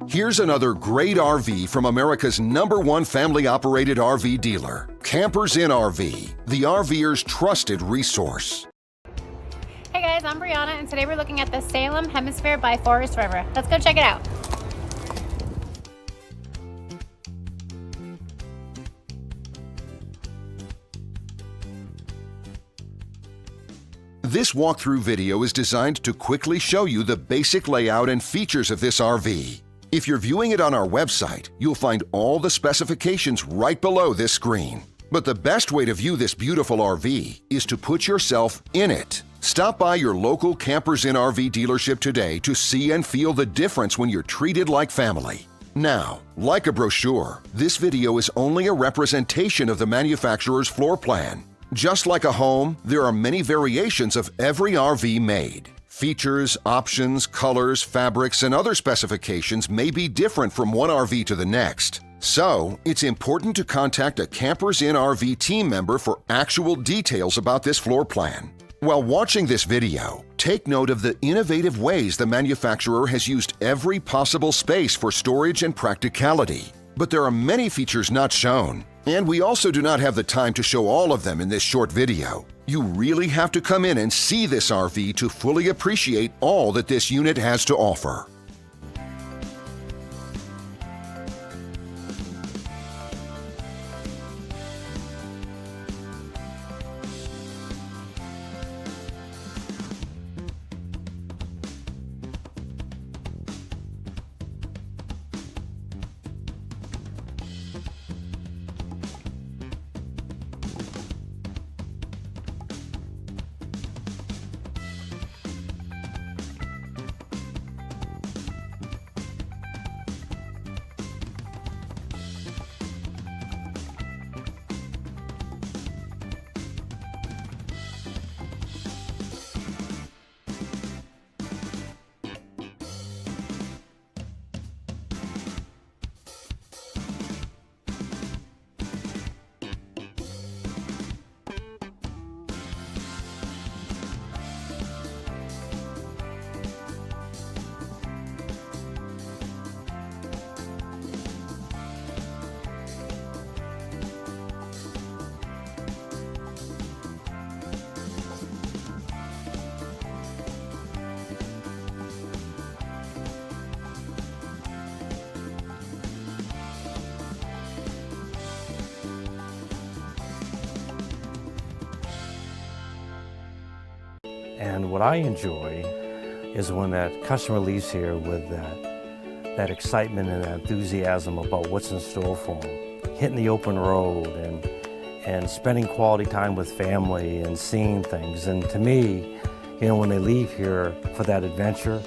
Here's another great RV from America's #1 family-operated RV dealer, Campers Inn RV, the RVer's trusted resource. Hey guys, I'm Brianna, and today we're looking at the Salem Hemisphere by Forest River. Let's go check it out. This walkthrough video is designed to quickly show you the basic layout and features of this RV. If you're viewing it on our website, you'll find all the specifications right below this screen. But the best way to view this beautiful RV is to put yourself in it. Stop by your local Campers Inn RV dealership today to see and feel the difference when you're treated like family. Now, like a brochure, this video is only a representation of the manufacturer's floor plan. Just like a home, there are many variations of every RV made. Features, options, colors, fabrics, and other specifications may be different from one RV to the next. So, it's important to contact a Campers Inn RV team member for actual details about this floor plan. While watching this video, take note of the innovative ways the manufacturer has used every possible space for storage and practicality. But there are many features not shown, and we also do not have the time to show all of them in this short video. You really have to come in and see this RV to fully appreciate all that this unit has to offer. And what I enjoy is when that customer leaves here with that excitement and enthusiasm about what's in store for them. Hitting the open road and spending quality time with family and seeing things. And to me, you know, when they leave here for that adventure,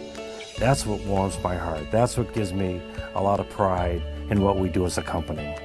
that's what warms my heart. That's what gives me a lot of pride in what we do as a company.